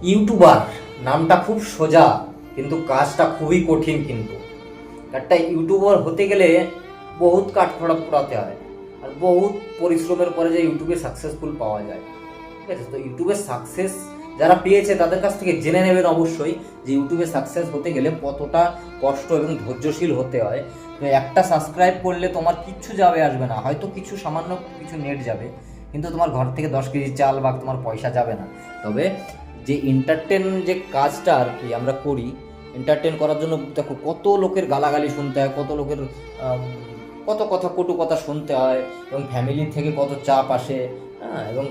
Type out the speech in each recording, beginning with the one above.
YouTuber নামটা খুব সোজা, কিন্তু কাজটা খুবই কঠিন। কিন্তু একটা ইউটিউবার হতে গেলে বহুত কাঠখড়া পোড়াতে হয়, আর বহুত পরিশ্রমের পরে যে ইউটিউবে সাকসেসফুল পাওয়া যায়। ঠিক আছে, তো ইউটিউবে সাকসেস যারা পেয়েছে তাদের কাছ থেকে জেনে নেবেন অবশ্যই যে ইউটিউবে সাকসেস হতে গেলে কতটা কষ্ট এবং ধৈর্যশীল হতে হয়। তো একটা সাবস্ক্রাইব করলে তোমার কিচ্ছু যাবে আসবে না, হয়তো কিছু সামান্য কিছু নেট যাবে, কিন্তু তোমার ঘর থেকে 10 কেজি চাল বা তোমার পয়সা যাবে না। তবে যে এন্টারটেন যে কাজটা আর কি আমরা করি, এন্টারটেন করার জন্য দেখো কত লোকের গালাগালি শুনতে হয়, কত লোকের কত কথা কটু কথা শুনতে হয়, এবং ফ্যামিলি থেকে কত চাপ আসে। হ্যাঁ, এবং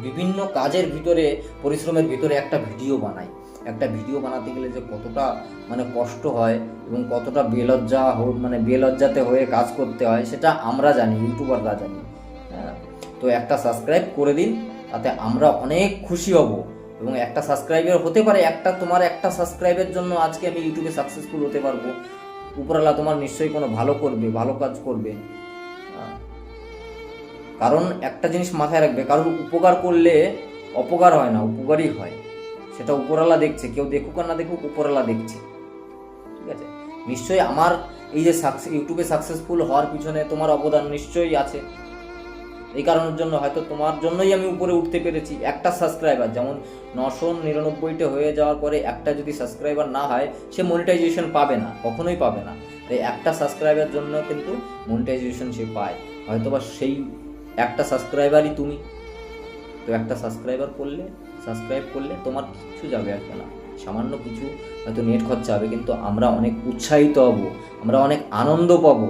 বিভিন্ন কাজের ভিতরে পরিশ্রমের ভিতরে একটা ভিডিও বানাই, একটা ভিডিও বানাতে গেলে যে কতটা মানে কষ্ট হয় এবং কতটা বেলজ্জাতে হয়ে কাজ করতে হয় সেটা আমরা জানি, ইউটিউবাররা জানি। হ্যাঁ, তো একটা সাবস্ক্রাইব করে দিন, তাতে আমরা অনেক খুশি হব। এবং একটা সাবস্ক্রাইবার হতে পারে, তোমার একটা সাবস্ক্রাইবের জন্য আজকে আমি ইউটিউবে সাকসেসফুল হতে পারবো। উপরওয়ালা তোমার নিশ্চয়ই কোনো ভালো করবে, ভালো কাজ করবে। কারণ একটা জিনিস মাথায় রাখবে, কারণ উপকার করলে অপকার হয় না, উপকারই হয়। সেটা উপরওয়ালা দেখছে, কেউ দেখুক আর না দেখুক, উপরওয়ালা দেখছে। ঠিক আছে, নিশ্চয়ই আমার এই যে ইউটিউবে সাকসেসফুল হওয়ার পিছনে তোমার অবদান নিশ্চয়ই আছে। এই কারণের জন্য হয়তো তোমার জন্যই আমি উপরে উঠতে পেরেছি। একটা সাবস্ক্রাইবার, যেমন 999টা হয়ে যাওয়ার পরে একটা যদি সাবস্ক্রাইবার না হয়, সে মনিটাইজেশন পাবে না, কখনোই পাবে না। তাই একটা সাবস্ক্রাইবার জন্য কিন্তু মনিটাইজেশন সে পায়, হয়তোবা সেই একটা সাবস্ক্রাইবারই তুমি। তো একটা সাবস্ক্রাইব করলে তোমার কিছু যাবে আসবে না, সামান্য কিছু হয়তো নেট খরচা হবে, কিন্তু আমরা অনেক উৎসাহিত হব, আমরা অনেক আনন্দ পাবো।